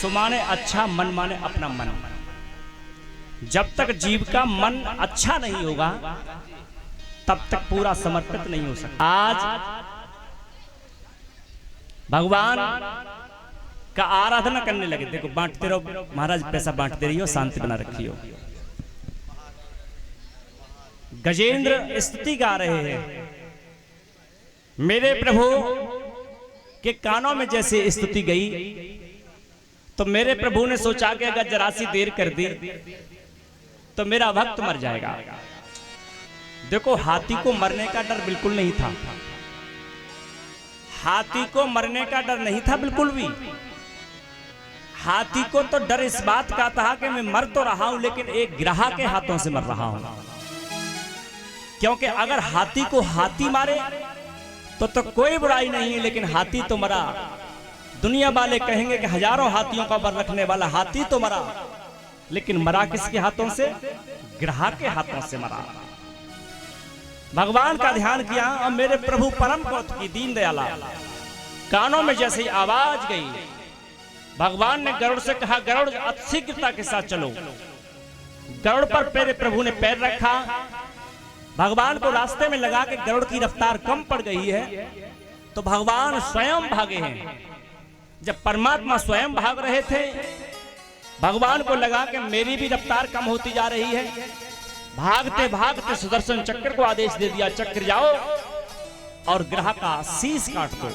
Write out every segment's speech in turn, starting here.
सो माने अच्छा, मन माने अपना मन। जब तक जीव का मन अच्छा नहीं होगा तब तक पूरा समर्पित नहीं हो सकता। आज भगवान का आराधना करने लगे। देखो बांटते रहो महाराज, पैसा बांटते रहियो, शांति बना रखियो। गजेंद्र स्तुति गा रहे हैं। मेरे प्रभु के कानों में जैसे स्तुति गई तो मेरे प्रभु ने सोचा कि अगर जरा सी देर कर दी तो मेरा भक्त मर जाएगा। देखो हाथी को मरने का डर बिल्कुल नहीं था। हाथी को मरने का डर नहीं था बिल्कुल भी। हाथी को तो डर इस बात का था कि मैं मर तो रहा हूं लेकिन एक ग्राह के हाथों से मर रहा हूं। क्योंकि अगर हाथी को हाथी मारे तो कोई बुराई नहीं है, लेकिन हाथी तो मरा। दुनिया वाले कहेंगे कि हजारों हाथियों का बर रखने वाला हाथी तो मरा, लेकिन मरा किसके हाथों से? ग्राह के हाथों से मरा। भगवान का ध्यान किया और मेरे प्रभु परम कौतुकी दीन दयाला कानों में जैसे ही आवाज गई, भगवान ने गरुड़ से कहा, गरुड़ अतिशीघ्रता के साथ चलो। गरुड़ पर मेरे प्रभु ने पैर रखा। भगवान को रास्ते में लगा कि गरुड़ की रफ्तार कम पड़ गई है तो भगवान स्वयं भागे हैं। जब परमात्मा स्वयं भाग रहे थे, भगवान को लगा कि मेरी भी रफ्तार कम होती जा रही है। भागते भागते सुदर्शन चक्र को आदेश दे दिया, चक्र जाओ और ग्रह का शीश काट दो।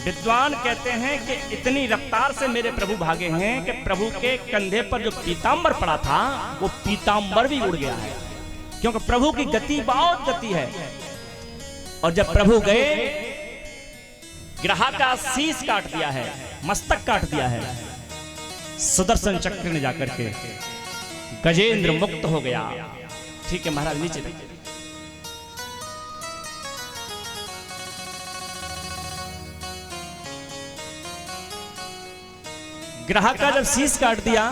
विद्वान कहते हैं कि इतनी रफ्तार से मेरे प्रभु भागे हैं कि प्रभु के कंधे पर जो पीतांबर पड़ा था वो पीतांबर भी उड़ गया है, क्योंकि प्रभु की गति बहुत गति है। और जब प्रभु गए, ग्रह का शीश काट दिया है, मस्तक काट दिया है। सुदर्शन चक्र ने जाकर के गजेंद्र मुक्त हो गया। ठीक है महाराज, नीचे देखिए। ग्रह का जब शीश काट दिया,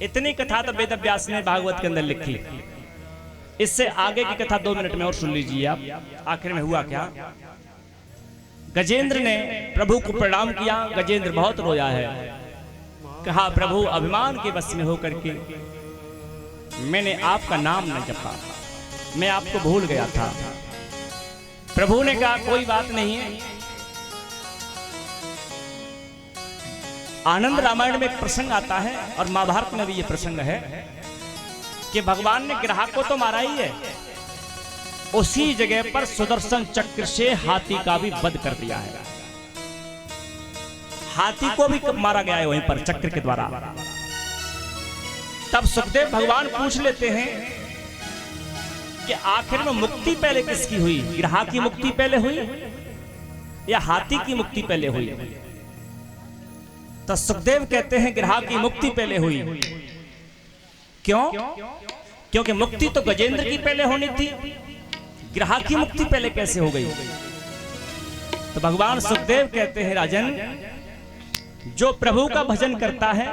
इतनी कथा तो वेद व्यास ने भागवत के अंदर लिखी। इससे आगे की कथा 2 मिनट में और सुन लीजिए आप। आखिर में हुआ क्या? गजेंद्र ने प्रभु को प्रणाम किया। गजेंद्र बहुत रोया है। कहा, प्रभु अभिमान के वश में होकर के मैंने आपका नाम न जपा, मैं आपको भूल गया था। प्रभु ने कहा, कोई बात नहीं है। आनंद रामायण में एक प्रसंग आता है और महाभारत में भी ये प्रसंग है कि भगवान ने ग्रह को तो मारा ही है, उसी जगह पर सुदर्शन चक्र से हाथी का भी वध कर दिया है। हाथी को भी मारा गया है वहीं पर चक्र के द्वारा। तब सुखदेव भगवान पूछ लेते हैं कि आखिर में मुक्ति पहले किसकी हुई? ग्रह की मुक्ति पहले हुई या हाथी की मुक्ति पहले हुई? तो सुखदेव कहते हैं ग्रह की मुक्ति पहले हुई। क्यों? क्योंकि मुक्ति तो गजेंद्र की पहले होनी थी, ग्रह की मुक्ति पहले कैसे हो गई? तो भगवान सुखदेव कहते हैं, राजन, जो प्रभु का भजन करता है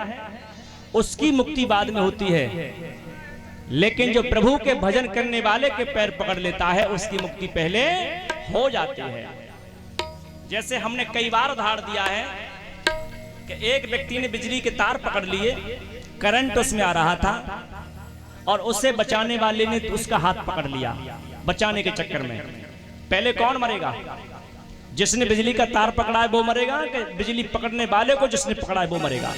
उसकी मुक्ति बाद में होती है, लेकिन जो प्रभु के भजन करने वाले के पैर पकड़ लेता है उसकी मुक्ति पहले हो जाती है। जैसे हमने कई बार उदाहरण दिया है कि एक व्यक्ति ने बिजली के तार पकड़ लिए, करंट उसमें आ रहा था और उसे बचाने वाले ने उसका हाथ पकड़ लिया। बचाने के चक्कर में पहले कौन मरेगा? जिसने बिजली का तार पकड़ा है वो मरेगा कि बिजली पकड़ने वाले को जिसने पकड़ा है वो मरेगा?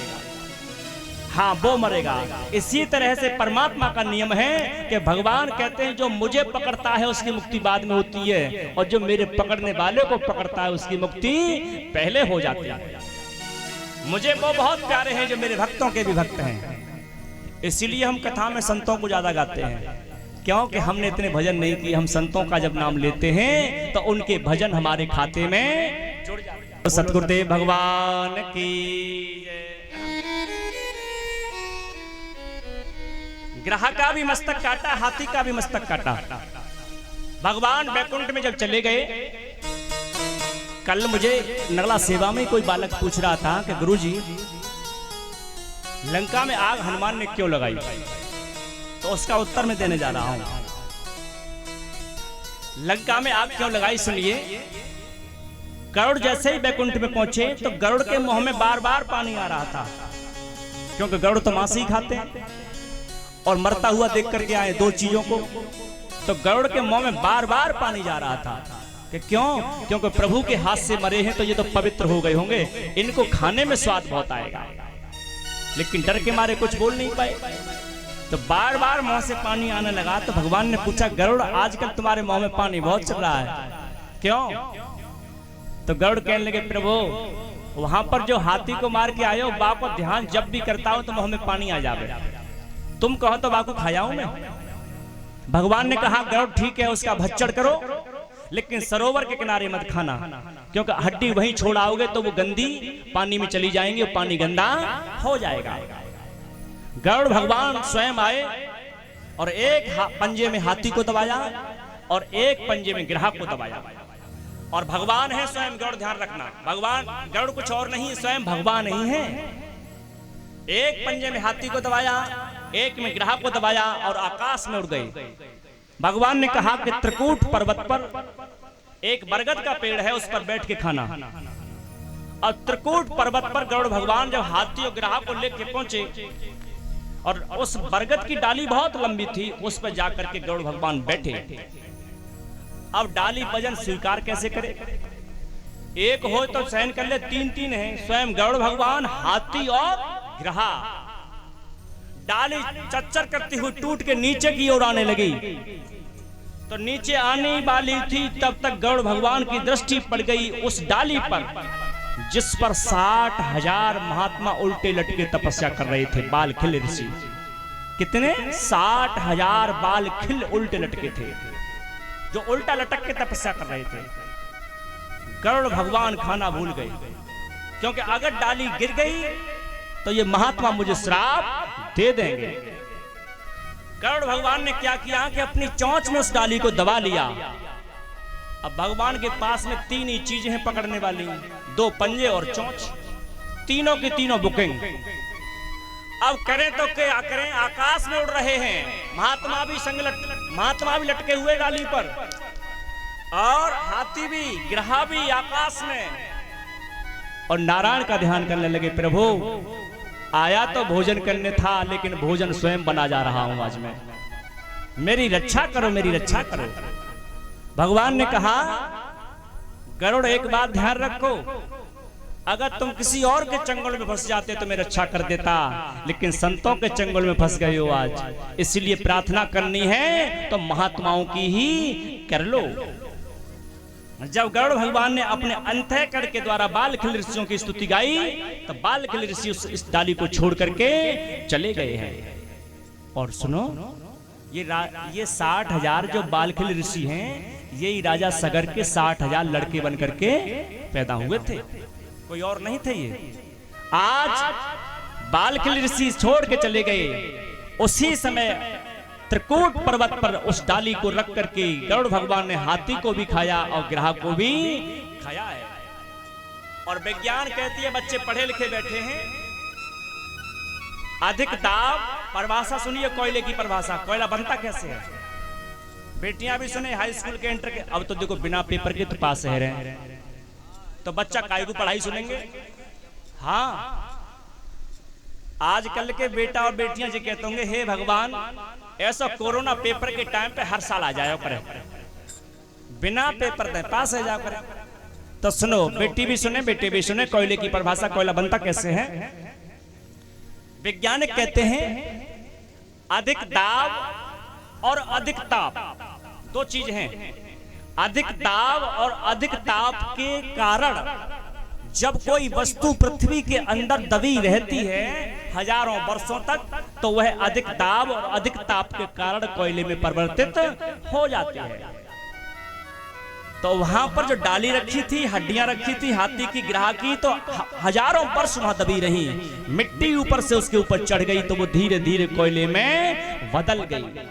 हाँ, वो मरेगा। इसी तरह से परमात्मा का नियम है कि भगवान कहते हैं जो मुझे पकड़ता है उसकी मुक्ति बाद में होती है, और जो मेरे पकड़ने वाले को पकड़ता है उसकी मुक्ति पहले हो जाती है। मुझे वो बहुत प्यारे हैं जो मेरे भक्तों के भी भक्त हैं। इसीलिए हम कथा में संतों को ज्यादा गाते हैं, क्योंकि हमने इतने भजन नहीं किए। हम संतों का जब नाम लेते हैं तो उनके भजन हमारे खाते में जुड़ जाते हैं। सतगुरुदेव भगवान की ग्रह का भी मस्तक काटा, हाथी का भी मस्तक काटा। भगवान वैकुंठ में जब चले गए, कल मुझे नगला सेवा में कोई बालक पूछ रहा था कि गुरुजी, लंका में आग हनुमान ने क्यों लगाई? तो उसका उत्तर मैं देने जा रहा हूं। लंका में आग क्यों लगाई सुनिए। गरुड़ जैसे ही बैकुंठ में पहुंचे तो गरुड़ के मुंह में बार बार पानी आ रहा था, क्योंकि गरुड़ तो मांस ही खाते हैं और मरता हुआ देख करके आए दो चीजों को। तो गरुड़ के मुंह में बार बार पानी जा रहा था कि क्यों? क्योंकि प्रभु के हाथ से मरे हैं तो ये तो पवित्र हो गए होंगे, इनको खाने में स्वाद बहुत आएगा। लेकिन डर के मारे कुछ बोल नहीं पाए, तो बार बार मुंह से पानी आने लगा। तो भगवान ने पूछा, गरुड़ आजकल तुम्हारे मुंह में पानी बहुत चल रहा है, क्यों? तो गरुड़ कहने लगे, प्रभु वहां पर जो हाथी को मार के आए हो, बाप को ध्यान जब भी करता हो तो मुंह में पानी आ जावे, तुम कहो तो बाप को खायाऊं मैं। भगवान ने कहा, गरुड़ ठीक है, उसका भच्चड़ करो, लेकिन सरोवर के किनारे मत खाना, क्योंकि हड्डी वहीं छोड़ आओगे तो वो गंदी पानी में चली जाएंगी, पानी गंदा हो जाएगा। गरुड़ भगवान स्वयं आए और एक पंजे में हाथी को दबाया और एक पंजे में ग्राहक को दबाया। और भगवान है स्वयं गरुड़, ध्यान रखना, भगवान गरुड़ कुछ और नहीं, स्वयं भगवान ही है। एक पंजे में हाथी को दबाया, एक में ग्राहक को दबाया और आकाश में उड़ गए। भगवान ने कहा कि त्रिकूट पर्वत पर एक बरगद का पेड़ है, उस पर बैठ के खाना। और त्रिकूट पर्वत पर गरुड़ भगवान जब हाथी और ग्राहक को लेकर पहुंचे और उस बरगद की डाली बहुत लंबी थी, उस पर जाकर के गरुड़ भगवान बैठे। अब डाली वजन स्वीकार कैसे करे? एक हो तो सहन कर ले, तीन तीन है, स्वयं गरुड़ भगवान, हाथी और ग्राहक। डाली चच्चर करती हुई टूट के नीचे की ओर आने लगी। तो नीचे आने वाली थी तब तक गरुड़ भगवान की दृष्टि पड़ गई उस डाली पर जिस पर 60,000 महात्मा उल्टे लटके तपस्या कर रहे थे, बाल खिल ऋषि। कितने? 60,000 बाल खिल उल्टे लटके थे, जो उल्टा लटक के तपस्या कर रहे थे। गरुड़ भगवान खाना भूल गए, क्योंकि अगर डाली गिर गई तो ये महात्मा मुझे श्राप दे देंगे। गरुड़ भगवान ने क्या किया कि अपनी चोंच में उस डाली को दबा लिया। अब भगवान के पास में तीन ही चीजें हैं पकड़ने वाली, दो पंजे और चोंच, तीनों की तीनों बुकिंग। अब करें तो क्या करें, आकाश में उड़ रहे हैं, महात्मा भी लटके हुए डाली पर, और हाथी भी, ग्राह भी आकाश में। और नारायण का ध्यान करने लगे, प्रभु आया तो भोजन करने था, लेकिन भोजन स्वयं बना जा रहा हूं आज मैं, मेरी रक्षा करो, मेरी रक्षा करो। भगवान ने कहा, गरुड़ एक बात ध्यान रखो, अगर तुम किसी और के चंगुल में फंस जाते तो मैं रक्षा कर देता, लेकिन संतों के चंगुल में फंस गए हो आज, इसलिए प्रार्थना करनी है तो महात्माओं की ही कर लो। जब गरुड़ भगवान ने अपने अंतःकरण के द्वारा बालखिल ऋषियों की स्तुति गाई, तो बालखिल ऋषि इस डाली को छोड़ करके चले गए हैं। और सुनो, ये 60,000 जो बालखिल ऋषि हैं, यही राजा सगर के 60,000 लड़के बन करके पैदा हुए थे, कोई और नहीं थे ये। आज बालखिल ऋषि छोड़ के चले गए, उसी समय त्रिकूट पर्वत पर उस डाली को रख करके गरुड़ भगवान ने हाथी को भी खाया और ग्राहक को भी खाया है। और विज्ञान कहती है, बच्चे पढ़े लिखे बैठे हैं, अधिक दाब, परिभाषा सुनिए कोयले की परिभाषा, कोयला बनता कैसे है? बेटियां भी सुने, हाई स्कूल के इंटर के, अब तो देखो बिना पेपर के तो पास है रहे, तो बच्चा काय को पढ़ाई सुनेंगे? हाँ, आजकल के बेटा और बेटियां जी कहते होंगे, हे भगवान ऐसा कोरोना पेपर के टाइम पे हर साल आ जाए करे, बिना पेपर दे पास हो जाओ करे। तो सुनो, बेटी भी सुने बेटे भी सुने, कोयले की परिभाषा, कोयला बनता कैसे है? वैज्ञानिक कहते हैं अधिक दाब और अधिक ताप, दो चीज हैं। अधिक दाब और अधिक ताप के कारण जब कोई वस्तु पृथ्वी के अंदर दबी रहती है हजारों वर्षों तक, तो वह अधिक दाब और अधिक ताप के कारण कोयले में परिवर्तित हो जाती है। तो वहां पर जो डाली रखी थी, हड्डियां रखी थी हाथी की, ग्राह की, तो हजारों वर्ष वहां दबी रही। मिट्टी ऊपर से उसके ऊपर चढ़ गई तो वो धीरे धीरे कोयले में बदल गई।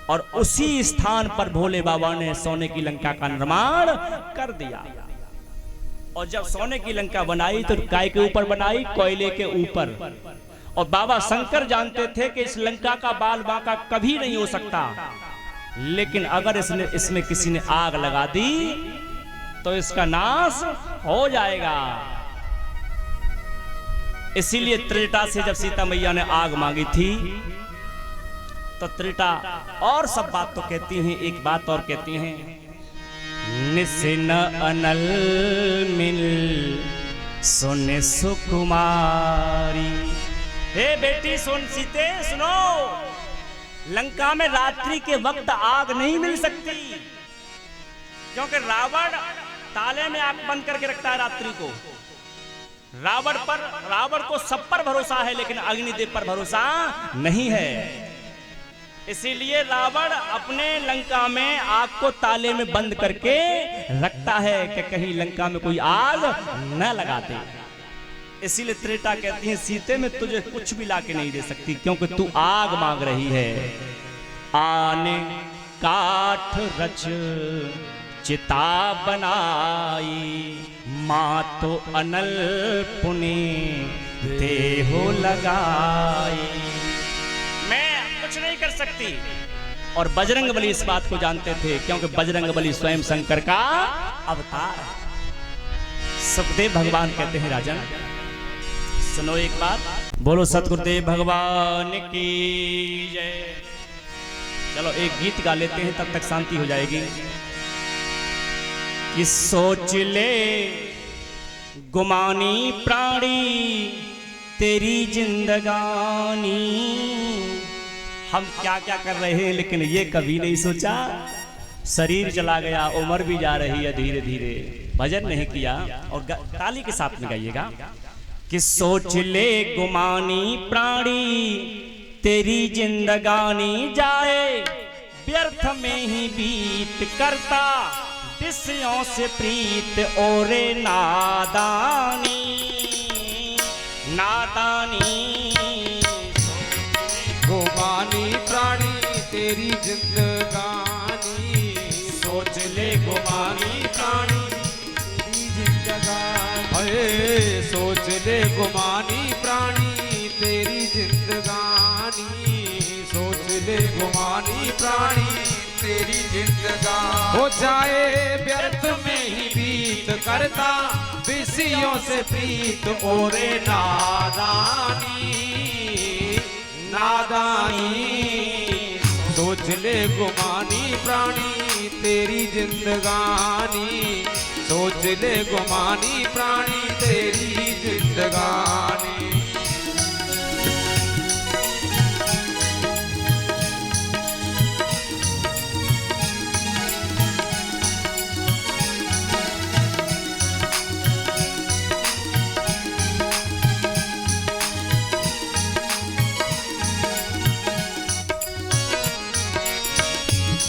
और उसी स्थान पर भोले बाबा ने सोने की लंका का निर्माण कर दिया। और जब सोने की लंका बनाई तो काय के ऊपर बनाई? कोयले के ऊपर। और बाबा शंकर जानते थे कि इस लंका का बाल बांका कभी नहीं हो सकता, लेकिन अगर इसमें किसी ने आग लगा दी तो इसका नाश हो जाएगा। इसीलिए त्रेता से जब सीता मैया ने आग मांगी थी तो त्रेता और सब बात तो कहती हैं, एक बात और कहती हैं, निसिन अनल मिल सुन सुकुमारी। हे बेटी सुन, सीते सुनो, लंका में रात्रि के वक्त आग नहीं मिल सकती, क्योंकि रावण ताले में आग बंद करके रखता है रात्रि को। रावण को सब पर भरोसा है, लेकिन अग्निदेव पर भरोसा नहीं है। इसीलिए रावण अपने लंका में आग को ताले में बंद करके रखता है कि कहीं लंका में कोई आग न लगा दे। इसीलिए त्रेता कहती है, सीते में तुझे कुछ भी लाके नहीं दे सकती, क्योंकि तू आग मांग रही है। आने काठ रच चिता बनाई, माँ तो अनल पुने देहो लगाई। मैं कुछ नहीं कर सकती। और बजरंग बली इस बात को जानते थे, क्योंकि बजरंग बली स्वयं शंकर का अवतार है। सुखदेव भगवान कहते हैं, राजन सुनो एक बात, बोलो सतगुरुदेव भगवान की जय। चलो एक गीत गा लेते हैं, तब तक शांति हो जाएगी। कि सोच ले गुमानी प्राणी तेरी जिंदगानी। हम क्या क्या कर रहे हैं, लेकिन ये कभी नहीं सोचा, शरीर चला गया, उम्र भी जा रही है धीरे धीरे। भजन नहीं किया, और ताली के साथ में गाइएगा कि सोच ले गुमानी प्राणी तेरी जिंदगानी, जाए व्यर्थ में ही बीत करता विषयों से प्रीत ओरे नादानी। नादानी गुमानी प्राणी तेरी जिंदगानी, सोच ले गुमानी प्राणी तेरी जिंदगानी। सोच ले गुमानी प्राणी तेरी जिंदगानी, सोच ले गुमानी प्राणी तेरी जिंदगानी। हो जाए व्यर्थ में ही बीत करता विषयों से प्रीत ओरे नादानी। नादानी सोच ले गुमानी प्राणी तेरी जिंदगानी, सोच ले गुमानी प्राणी तेरी जिंदगानी।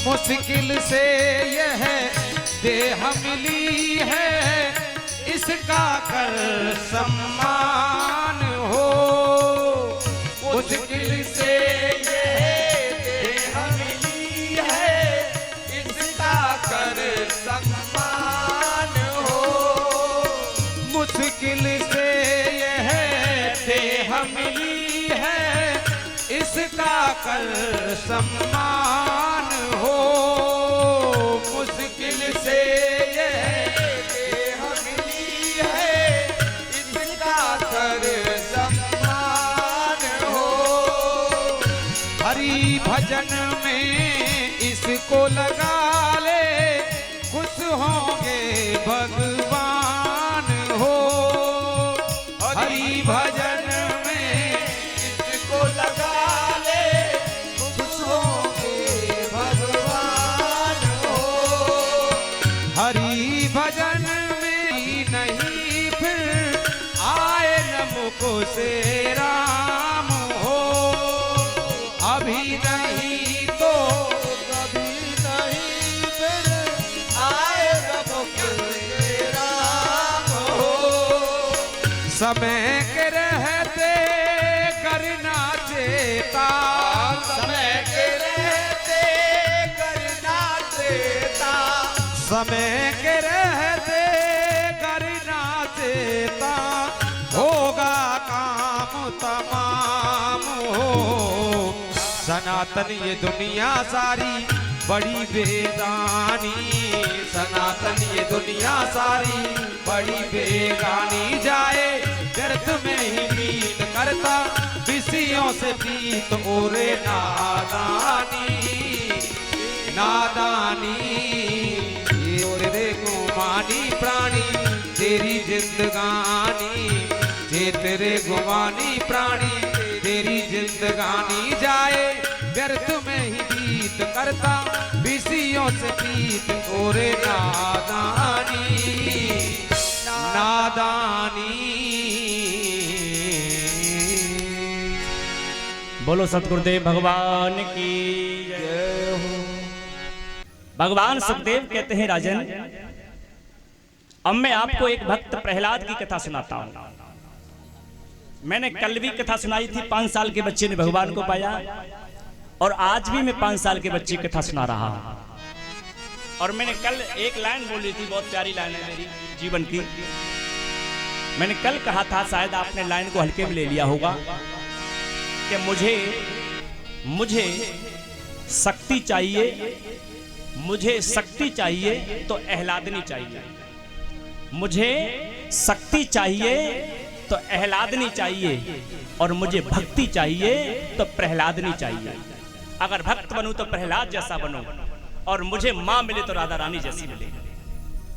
मुश्किल से यह देह मिली है, इसका कर सम्मान हो। मुश्किल से यह देह मिली है, इसका कर सम्मान हो। मुश्किल से यह देह मिली है, इसका कर सम्मान हो। मुश्किल से ये देह मिली है, इसका कर सम्मान हो। हरि भजन में इसको लगा ले, खुश होंगे भगवान हो। हरि भजन में इसको लगा हरि भजन में ही नहीं, फिर आए न मुख से राम हो। अभी नहीं तो कभी नहीं, फिर आए न मुख से राम हो। समय के रहते करना चेता, समय के रहते करना चेता, समय के रहते करना चेता, होगा काम तमाम हो। सनातन ये दुनिया सारी बड़ी बेगानी सनातन ये दुनिया सारी बड़ी बेगानी जाए व्यर्थ में ही मीत करता विषयों से प्रीत ओरे नादानी नादानी ये तेरे गुमानी प्राणी तेरी जिंदगानी ये तेरे गुमानी प्राणी तेरी जिंदगानी जाए व्यर्थ में ही बीत करता विषयों से प्रीत ओरे नादानी नादानी। बोलो सतगुरुदेव भगवान की जय हो। भगवान सुखदेव कहते हैं राजन, अब मैं आपको एक भक्त प्रहलाद की कथा सुनाता हूं। मैंने कल भी कथा सुनाई थी, 5 साल के बच्चे ने भगवान को पाया, और आज भी मैं 5 साल के बच्चे की कथा सुना रहा हूं। और मैंने कल एक लाइन बोली थी, बहुत प्यारी लाइन है मेरी जीवन की। मैंने कल कहा था, शायद आपने लाइन को हल्के में ले लिया होगा, कि मुझे शक्ति चाहिए, मुझे शक्ति चाहिए तो अहलादनी चाहिए, मुझे शक्ति चाहिए तो अहलादनी चाहिए, और मुझे भक्ति चाहिए तो प्रहलादनी चाहिए। अगर भक्त बनूं तो प्रहलाद जैसा बनूं, और मुझे मां मिले तो राधा रानी जैसी मिले।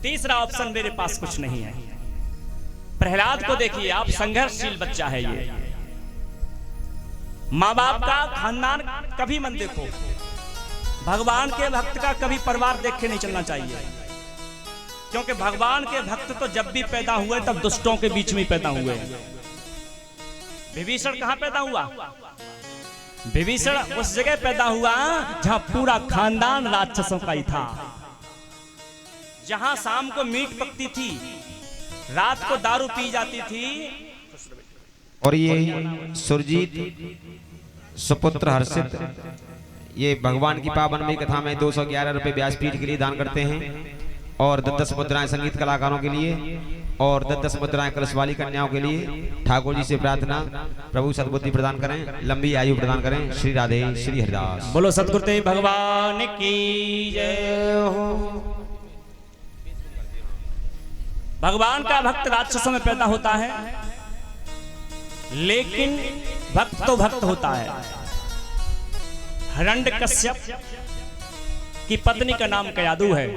तीसरा ऑप्शन मेरे पास कुछ नहीं है। प्रहलाद को देखिए आप, संघर्षशील बच्चा है ये। माँ बाप का खानदान कभी मत देखो, भगवान के भक्त का कभी परिवार देख के नहीं चलना चाहिए, क्योंकि भगवान के भक्त तो जब भी पैदा हुए तब दुष्टों के बीच में पैदा हुए। विभीषण कहां पैदा हुआ? विभीषण उस जगह पैदा हुआ जहां पूरा खानदान राक्षसों का ही था, जहां शाम को मीट पकती थी, रात को दारू पी जाती थी। और ये सुरजीत सुपुत्र हर्षित ये भगवान की पावनमयी कथा में 211 रुपए व्यासपीठ के लिए दान करते हैं, और 10 मुद्राएं संगीत कलाकारों के लिए, और 10 मुद्राएं कलश वाली कन्याओं के लिए। ठाकुर जी से प्रार्थना, प्रभु सद्बुद्धि प्रदान करें, लंबी आयु प्रदान करें। श्री राधे श्री हरिदास। बोलो सतगुरुदेव भगवान की जय हो। भगवान का भक्त राक्षसों में पैदा होता है, लेकिन भक्त तो भक्त होता है। हिरण्यकश्यप की पत्नी का नाम कयादु है,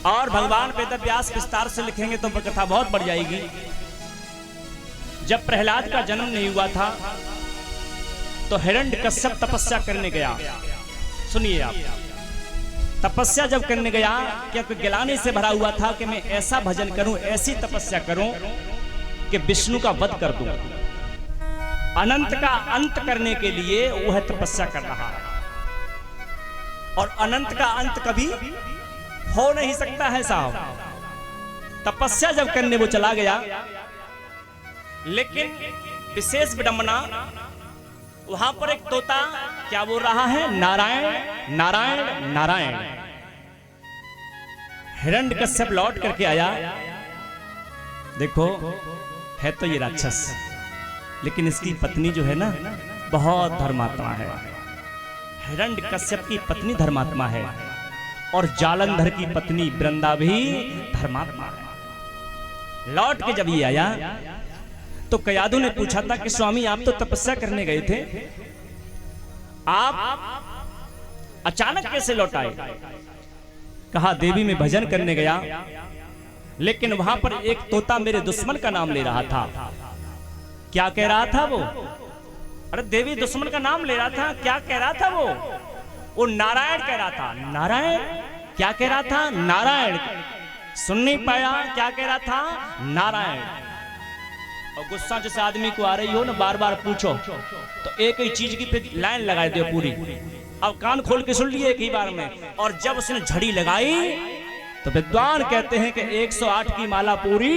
और भगवान वेदव्यास विस्तार से लिखेंगे तो कथा बहुत बढ़ जाएगी। जब प्रहलाद का जन्म नहीं हुआ था तो हिरण्यकश्यप तपस्या करने गया। सुनिए आप, तपस्या जब करने गया, क्योंकि गिलानी से भरा हुआ था कि मैं ऐसा भजन करूं, ऐसी तपस्या करूं कि विष्णु का वध कर दूं। अनंत का अंत करने के लिए वह तपस्या कर रहा है, और अनंत का अंत कभी हो नहीं सकता है साहब। तपस्या जब करने वो चला गया, लेकिन विशेष विडंबना, वहां पर एक तोता क्या बोल रहा है? नारायण नारायण नारायण। हिरण्यकश्यप लौट करके आया, देखो है तो ये राक्षस, लेकिन इसकी पत्नी जो है ना बहुत धर्मात्मा है। हिरण्यकश्यप की पत्नी धर्मात्मा है, और जालंधर की पत्नी वृंदा भी धर्मात्मा है। लौट के जब ये आया तो कयादु ने पूछा था कि स्वामी आप तो तपस्या करने गए थे, आप अचानक कैसे लौट आए? कहा देवी में भजन करने गया, लेकिन वहां पर एक तोता मेरे दुश्मन का नाम ले रहा था। क्या कह रहा था वो? अरे देवी दुश्मन का नाम ले रहा था। क्या कह रहा था वो नारायण कह रहा था। नारायण क्या कह रहा था? नारायण। सुन नहीं पाया, क्या कह रहा था? नारायण। और गुस्सा जैसे आदमी को आ रही हो ना, बार बार पूछो तो एक ही चीज की फिर लाइन लगा दो पूरी। अब कान खोल के सुन लिए एक ही बार में। और जब उसने झड़ी लगाई तो विद्वान कहते हैं कि 108 की माला पूरी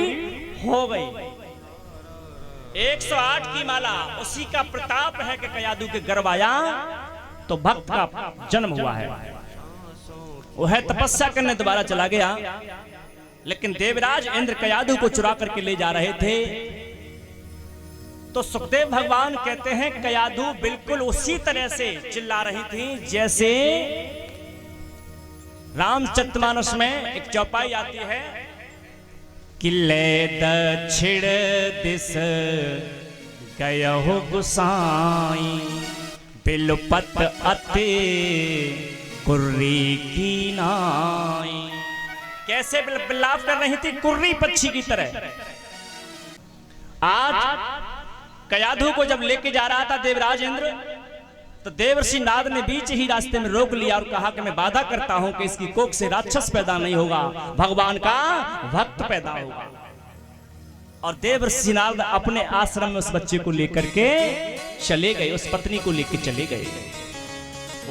हो गई। 108 की माला, उसी का प्रताप है कि कयादु के गर्भ आया तो भक्त का जन्म हुआ है। वह तपस्या करने दोबारा चला गया, लेकिन देवराज इंद्र कयादु को चुरा करके ले जा रहे थे तो सुखदेव भगवान कहते हैं कयाधु बिल्कुल उसी तरह से चिल्ला रही थी जैसे रामचरितमानस में एक चौपाई आती है कि ले दक्षिण दिस गयो गुसाई बिलपत अते कुर्री की नाई। कैसे बिलाप कर रही थी कुर्री पक्षी की तरह। आज कयाधु को जब लेके जा रहा था देवराज इंद्र, तो देवर्षि नारद ने बीच ही रास्ते में रोक लिया और कहा कि मैं वादा करता हूं कि इसकी कोख से राक्षस पैदा नहीं होगा, भगवान का भक्त पैदा होगा। और देवर्षि नारद अपने आश्रम में उस बच्चे को लेकर के चले गए, उस पत्नी को लेकर चले गए।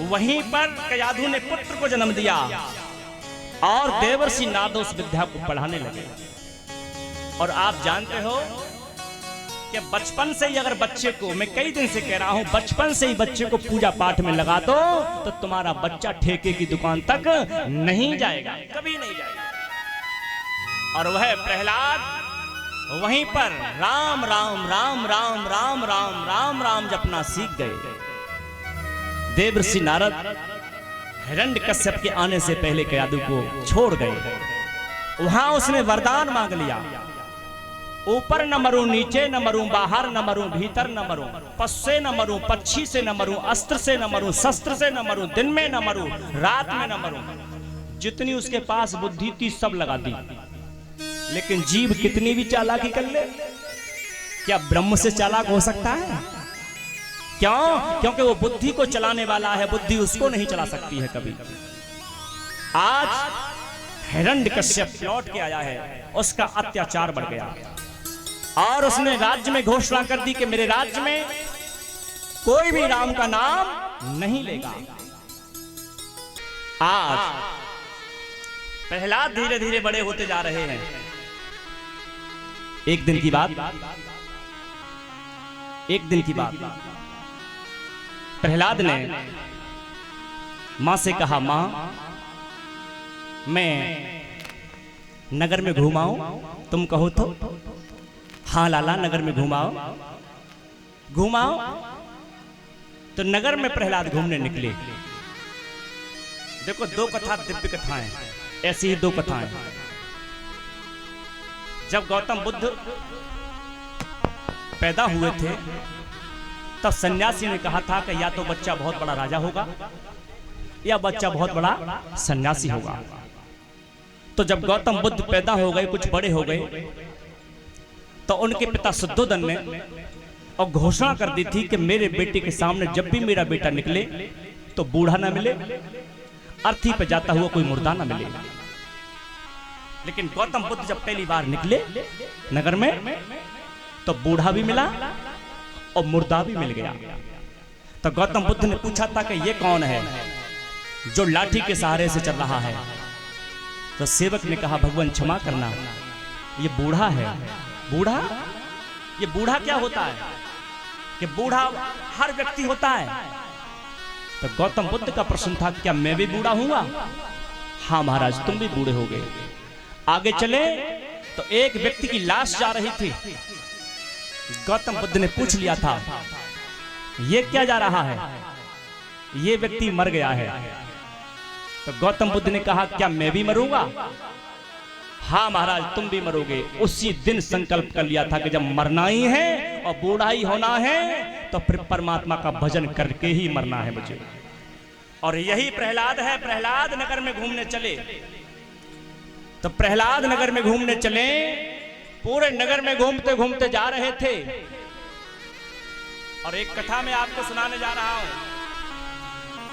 वहीं पर कयाधु ने पुत्र को जन्म दिया और देवर्षि नारद उस विद्या को पढ़ाने लगे। और आप जानते हो कि बचपन से ही अगर बच्चे को, मैं कई दिन से कह रहा हूं, बचपन से ही बच्चे को पूजा पाठ में लगा दो तो तुम्हारा बच्चा ठेके की दुकान तक नहीं जाएगा, कभी नहीं जाएगा। और वह प्रहलाद वहीं पर राम राम राम राम राम राम राम राम जपना सीख गए। देवर्षि नारद हिरण्यकश्यप के आने से पहले कयाधु को छोड़ गए। वहां उसने वरदान मांग लिया, ऊपर न मरूं, नीचे न मरूं, बाहर न मरूं, भीतर न मरूं, पशु से न मरूं, पक्षी से न मरूं, अस्त्र से न मरूं, शस्त्र से न मरूं, दिन में न मरूं, रात में न मरूं। जितनी उसके पास बुद्धि थी सब लगा दी। लेकिन जीव कितनी भी चालाकी कर ले, क्या ब्रह्म से चालाक हो सकता है? क्यों? क्योंकि वो बुद्धि को चलाने वाला है, बुद्धि उसको नहीं चला सकती है कभी। आज हिरण्यकश्यप लौट के आया है, उसका अत्याचार बढ़ गया और उसने राज्य में घोषणा कर दी कि मेरे राज्य में कोई भी राम का नाम नहीं लेगा। आज प्रहलाद धीरे धीरे बड़े होते जा रहे हैं। एक दिन की बात प्रहलाद ने मां से कहा, मां मैं नगर में घुमाऊं, तुम कहो तो। हाँ लाला, नगर में घुमाओ। तो नगर में प्रहलाद घूमने निकले। देखो, दो कथा दिव्य कथाएं, ऐसी ही दो कथाएं। जब गौतम बुद्ध पैदा हुए थे तब सन्यासी ने कहा था कि या तो बच्चा बहुत बड़ा राजा होगा या बच्चा बहुत बड़ा सन्यासी होगा। तो जब गौतम बुद्ध पैदा हो गए, कुछ बड़े हो गए, तो उनके पिता शुद्धोदन ने और घोषणा कर दी थी कि मेरे बेटे के सामने जब भी मेरा बेटा निकले तो बूढ़ा ना मिले, अर्थी पे जाता हुआ कोई मुर्दा ना मिले। लेकिन गौतम बुद्ध जब पहली बार निकले नगर में तो बूढ़ा भी मिला और मुर्दा भी मिल गया। तो गौतम बुद्ध ने पूछा था कि ये कौन है जो लाठी के सहारे से चल रहा है? तो सेवक ने कहा, भगवान क्षमा करना, ये बूढ़ा है। बूढ़ा? ये बूढ़ा क्या होता है कि बूढ़ा हर व्यक्ति होता है? तो गौतम बुद्ध का प्रश्न था, क्या मैं भी बूढ़ा हूंगा? हाँ महाराज, तुम भी बूढ़े हो गए। आगे चले तो एक व्यक्ति की लाश जा रही थी। गौतम बुद्ध ने पूछ लिया था, ये क्या जा रहा है? ये व्यक्ति मर गया है। तो गौतम बुद्ध ने कहा, क्या मैं भी मरूंगा? हाँ महाराज, तुम भी मरोगे। उसी दिन संकल्प कर लिया था कि जब मरना ही है और बूढ़ा ही होना है तो फिर परमात्मा का भजन करके ही मरना है मुझे। और यही प्रहलाद है। प्रहलाद नगर में घूमने चले। तो प्रहलाद नगर में घूमने चले, पूरे नगर में घूमते घूमते जा रहे थे। और एक कथा मैं आपको सुनाने जा रहा हूं।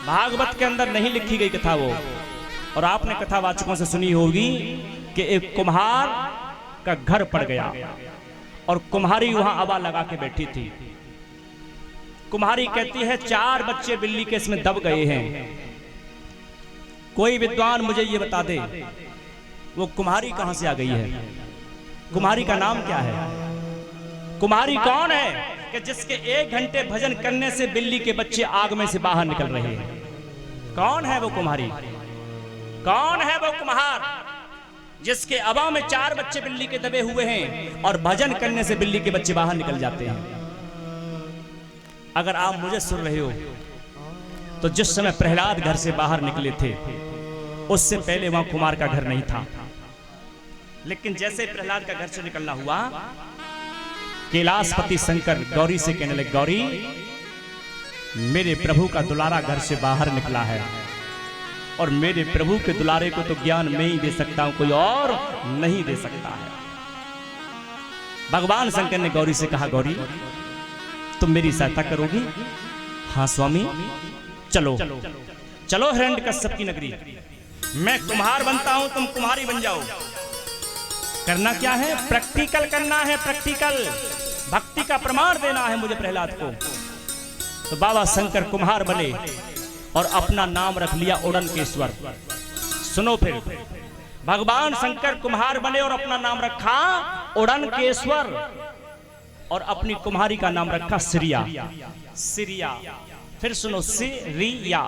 भागवत के अंदर नहीं लिखी गई कथा वो, और आपने कथावाचकों से सुनी होगी कि एक कुम्हार का घर पड़ गया और कुम्हारी वहां आवा लगा के बैठी थी। कुम्हारी कहती है, 4 बच्चे बिल्ली के इसमें दब गए हैं, कोई विद्वान मुझे ये बता दे वो कुम्हारी कहां से आ गई है? कुम्हारी का नाम क्या है? कुम्हारी कौन है कि जिसके 1 घंटे भजन करने से बिल्ली के बच्चे आग में से बाहर निकल रहे हैं? कौन है वो कुम्हारी? कौन है वो कुम्हार जिसके अवा में 4 बच्चे बिल्ली के दबे हुए हैं और भजन करने से बिल्ली के बच्चे बाहर निकल जाते हैं? अगर आप मुझे सुन रहे हो तो जिस समय प्रहलाद घर से बाहर निकले थे उससे पहले वहां कुमार का घर नहीं था। लेकिन जैसे प्रहलाद का घर से निकलना हुआ, कैलाशपति शंकर गौरी से कहने लगे, गौरी मेरे प्रभु का दुलारा घर से बाहर निकला है और मेरे प्रभु के दुलारे को तो ज्ञान मैं ही दे सकता हूं, कोई और नहीं दे सकता है। भगवान शंकर ने गौरी से कहा, गौरी तुम मेरी सहायता करोगी? हाँ स्वामी, चलो चलो हिरण्यकश्यप की नगरी। मैं कुम्हार बनता हूं, तुम कुम्हारी बन जाओ। करना क्या है? प्रैक्टिकल करना है, प्रैक्टिकल भक्ति का प्रमाण देना है मुझे प्रहलाद को। तो बाबा शंकर कुम्हार बने और अपना नाम रख लिया उड़नकेश्वर। सुनो फिर, भगवान शंकर कुम्हार बने और अपना नाम रखा उड़नकेश्वर और अपनी कुम्हारी का नाम रखा सिरिया। सिरिया, फिर सुनो, सिरिया।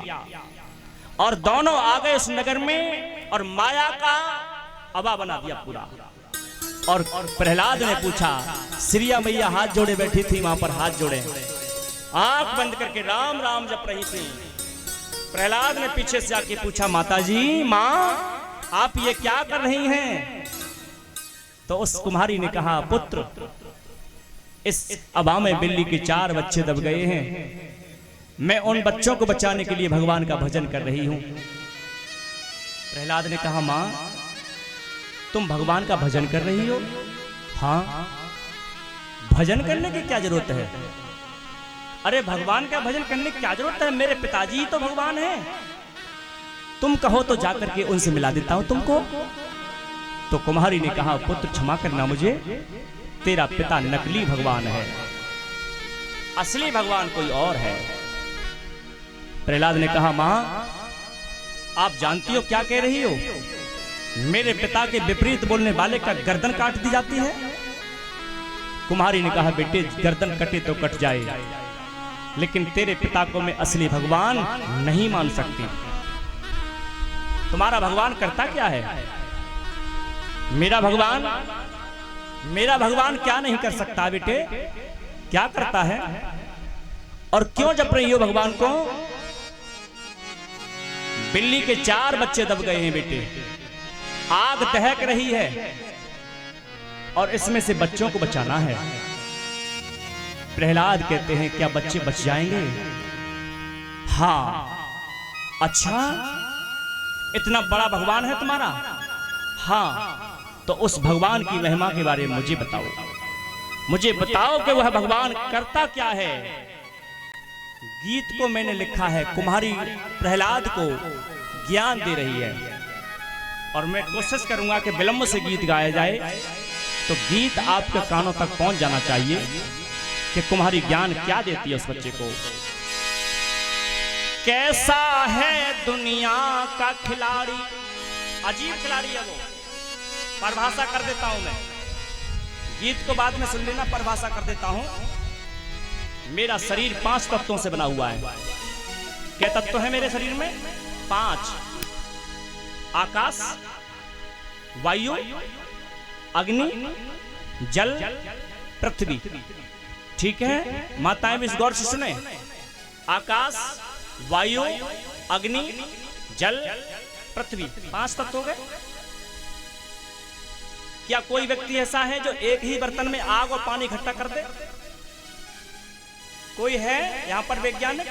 और दोनों आ गए उस नगर में और माया का अबा बना दिया पूरा। और प्रहलाद ने पूछा, सिरिया मैया हाथ जोड़े बैठी थी वहां पर, हाथ जोड़े आंख बंद करके राम राम जप रही थी। प्रहलाद ने पीछे से आके पूछा, माताजी, माँ आप ये क्या कर रही हैं? तो उस कुम्हारी ने कहा, पुत्र इस अबा में बिल्ली के 4 बच्चे दब गए हैं, मैं उन बच्चों को बचाने के लिए भगवान का भजन कर रही हूं। प्रहलाद ने कहा, मां तुम भगवान का भजन कर रही हो? हाँ, भजन करने की क्या जरूरत है? अरे भगवान का भजन करने की क्या जरूरत है? मेरे पिताजी तो भगवान हैं, तुम कहो तो जाकर के उनसे मिला देता हूं तुमको। तो कुम्हारी ने कहा, पुत्र क्षमा करना मुझे, तेरा पिता नकली भगवान है, असली भगवान कोई और है। प्रहलाद ने कहा, मां आप जानती हो क्या कह रही हो? मेरे पिता के विपरीत बोलने वाले का गर्दन काट दी जाती है। कुम्हारी ने कहा, बेटे गर्दन कटे तो कट जाए, लेकिन तेरे पिता को मैं असली भगवान नहीं मान सकती। तुम्हारा भगवान करता क्या है? मेरा भगवान क्या नहीं कर सकता बेटे? क्या करता है और क्यों जप रही हो भगवान को? बिल्ली के 4 बच्चे दब गए हैं बेटे, आग दहक रही है और इसमें से बच्चों को बचाना है। प्रहलाद कहते हैं, क्या बच्चे बच जाएंगे? हाँ। अच्छा, इतना बड़ा भगवान है तुम्हारा? हाँ। तो उस भगवान की महिमा के बारे में मुझे बताओ, मुझे बताओ कि वह भगवान करता क्या है। गीत को मैंने लिखा है, कुम्हारी प्रहलाद को ज्ञान दे रही है और मैं कोशिश करूंगा कि विलंब से गीत गाया जाए तो गीत आपके कानों तक पहुंच जाना चाहिए कि कुम्हारी ज्ञान क्या देती है उस बच्चे को। कैसा है दुनिया का खिलाड़ी, अजीब खिलाड़ी है वो। परिभाषा कर देता हूं मैं, गीत को बाद में सुन लेना, परिभाषा कर देता हूं। मेरा शरीर 5 तत्वों से बना हुआ है। क्या तत्व है मेरे शरीर में? 5। आकाश, वायु, अग्नि, जल, पृथ्वी। ठीक है, माताएं भी इस गौर से सुने। आकाश, वायु, अग्नि, जल, पृथ्वी, 5 तत्व हो गए। क्या कोई व्यक्ति ऐसा है जो एक ही बर्तन में आग और पानी इकट्ठा कर दे? कोई है यहां पर वैज्ञानिक?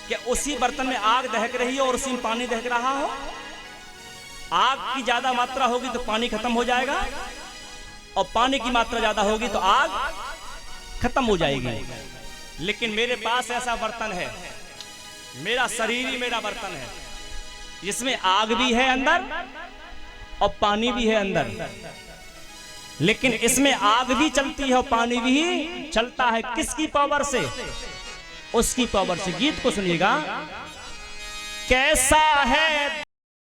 क्या उसी बर्तन में आग दहक रही हो और उसी में पानी दहक रहा हो? आग की ज्यादा मात्रा होगी तो पानी खत्म हो जाएगा और पानी की मात्रा ज्यादा होगी तो आग खत्म हो जाएगी। लेकिन मेरे पास ऐसा बर्तन है, मेरा शरीर ही मेरा बर्तन है, जिसमें आग भी है अंदर और पानी भी है अंदर। लेकिन इसमें आग भी चलती है और पानी भी चलता है। किसकी पावर से? उसकी पावर से। गीत को सुनिएगा। कैसा है